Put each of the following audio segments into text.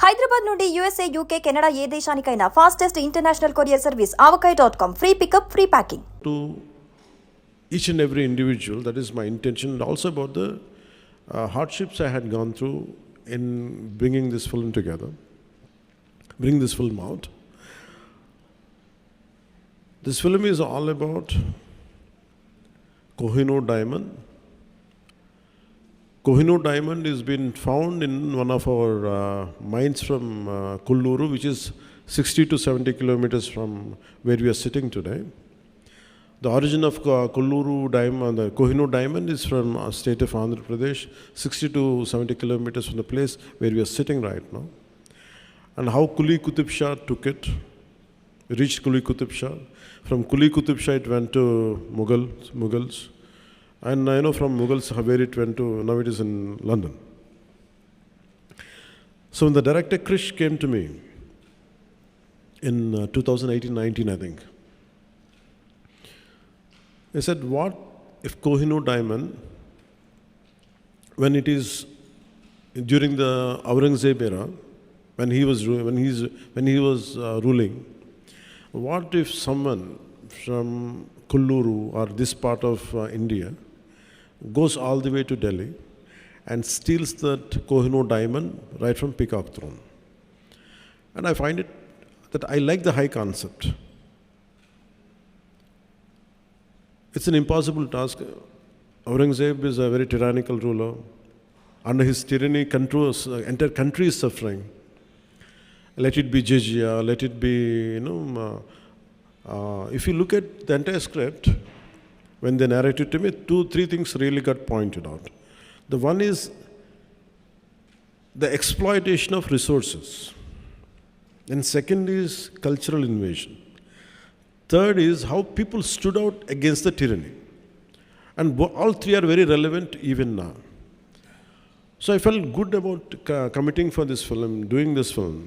హైదరాబాద్ నుండి USA, UK, Canada ఏ దేశానికైనా fastest international courier service avakai.com. Free pickup, free packing. To each and every individual, that is my intention, and also about the hardships I had gone through in bringing this film together, bring this film out. This film is all about Kohinoor diamond. Kohinoor diamond has been found in one of our mines from Kolluru, which is 60 to 70 kilometers from where we are sitting today. The origin of Kolluru diamond, the Kohinoor diamond, is from state of Andhra Pradesh, 60 to 70 kilometers from the place where we are sitting right now. And how Kuli Qutub Shah took it, reached Kuli Qutub Shah. From Kuli Qutub Shah it went to Mughals. And I know from Mughals where it went to, now it is in London. So when the director Krish came to me in 2018-19, I think, he said, what if Kohinoor diamond, when it is during the Aurangzeb era, when he was ruling, what if someone from Kolluru or this part of India goes all the way to Delhi and steals that Kohinoor diamond right from Peacock Throne? And I find it that I like the high concept. It's an impossible task. Aurangzeb is a very tyrannical ruler. Under his tyranny, entire country is suffering. Let it be jizya, let it be, if you look at the entire script, when they narrated to me, 2-3 things really got pointed out. The one is the exploitation of resources. And second is cultural invasion. Third is how people stood out against the tyranny. And all three are very relevant even now. So I felt good about committing for this film, doing this film.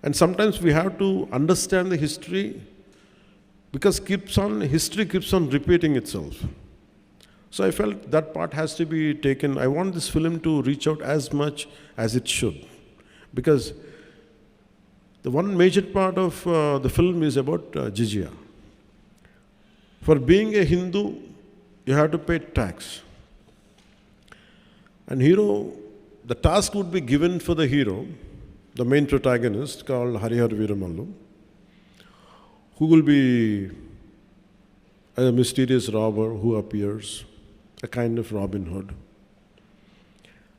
And sometimes we have to understand the history, because history keeps on repeating itself. So I felt that part has to be taken. I want this film to reach out as much as it should. Because the one major part of the film is about jizya. For being a Hindu, you have to pay tax. And the task would be given for the hero, the main protagonist called Hara Veera Mallu, who will be a mysterious robber who appears, a kind of Robin Hood.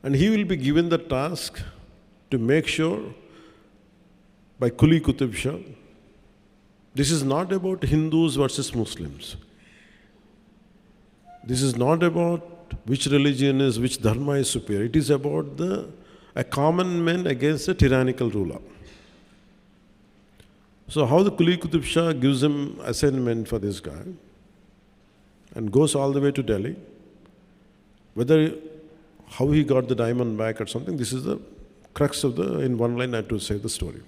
And he will be given the task to make sure by Kuli Qutub Shah, this is not about Hindus versus Muslims. This is not about which religion is, which dharma is superior. It is about a common man against a tyrannical ruler. So how the Kuli Qutub Shah gives him assignment for this guy and goes all the way to Delhi, how he got the diamond back or something, this is the crux of in one line I have to say the story.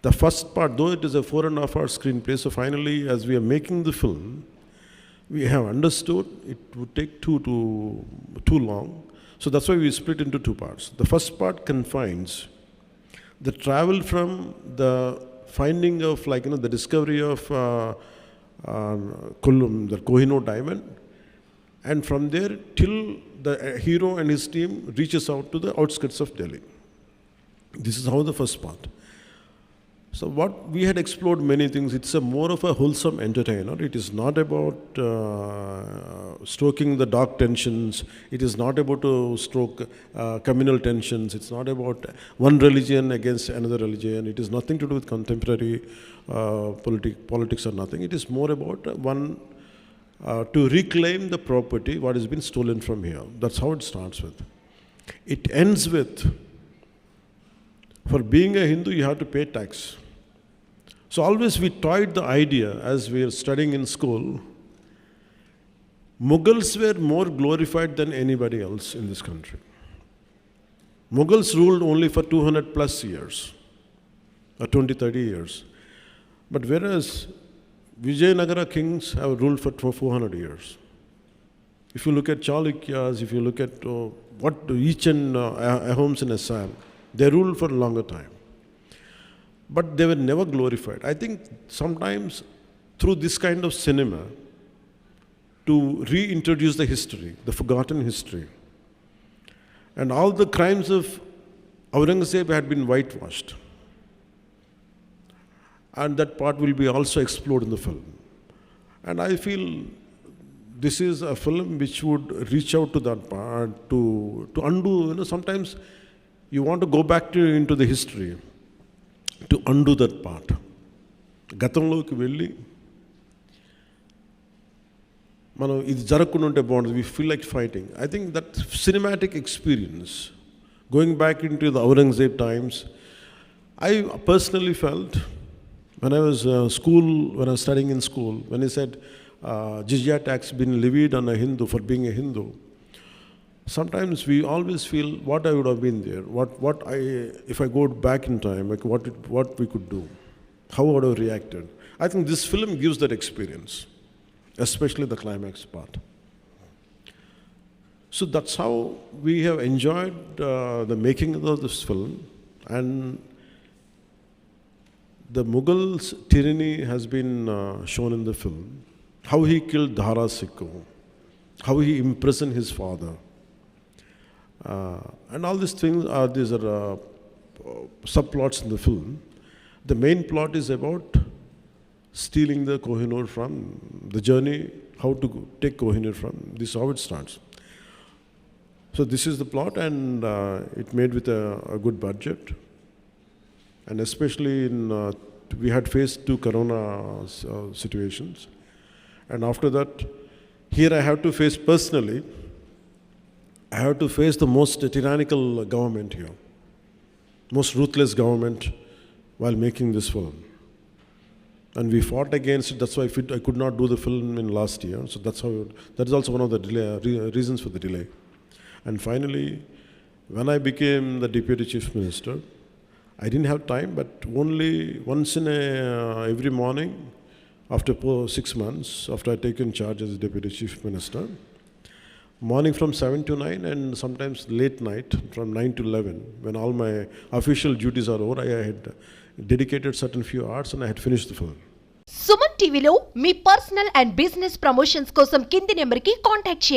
The first part, though it is a 4.5-hour screenplay, so finally as we are making the film, we have understood it would take too long. So that's why we split into 2 parts. The first part confines the travel from the finding of the discovery of the Kohinoor diamond, and from there till the hero and his team reaches out to the outskirts of Delhi. This is how the first part. So what we had explored many things. It's more of a wholesome entertainer. It is not about stoking the dark tensions. It is not about to stoke communal tensions. It's not about one religion against another religion. It is nothing to do with contemporary politics or nothing. It is more about to reclaim the property what has been stolen from here. That's how it starts with. It ends with, for being a Hindu, you have to pay tax. So always we toyed the idea as we were studying in school. Mughals were more glorified than anybody else in this country. Mughals ruled only for 200 plus years, or 20-30 years. But whereas Vijayanagara kings have ruled for 400 years. If you look at Chalukyas, if you look at what each and Ahoms in Assam, They ruled for a longer time. But they were never glorified. I think sometimes through this kind of cinema, to reintroduce the history, the forgotten history, and all the crimes of Aurangzeb had been whitewashed. And that part will be also explored in the film. And I feel this is a film which would reach out to that part, to undo, sometimes you want to go back into the history, to undo that part. గతంలోకి వెళ్ళి మనం ఇది జరగకుండా ఉంటే బాగుంటుంది. We feel like fighting. I think that cinematic experience, going back into the Aurangzeb times, I personally felt when I was studying in school, when he said jizya tax been levied on a Hindu for being a Hindu, sometimes we always feel what I would have been there, if I go back in time, like what we could do, how I would have reacted. I think this film gives that experience, especially the climax part. So that's how we have enjoyed the making of this film. And the Mughals' tyranny has been shown in the film. How he killed Dhara Sikho, how he imprisoned his father. And all these things are subplots in the film. The main plot is about stealing the Kohinoor from the journey, how to take Kohinoor from. This is how it starts. So this is the plot, and it made with a good budget. And especially we had faced 2 corona situations. And after that, here I have to face personally, I have to face the most tyrannical government here, most ruthless government while making this film. And we fought against it. That's why I could not do the film in last year. So that is also one of the reasons for the delay. And finally, when I became the Deputy Chief Minister, I didn't have time, but only once in every morning, after 6 months, after I taken charge as Deputy Chief Minister, morning from 7 to 9, and sometimes late night from 9 to 11, when all my official duties are over, I had dedicated certain few hours and I had finished the film. Suman టీవీలో మీ personal and business promotions కోసం కింది నెంబర్కి contact చేయండి.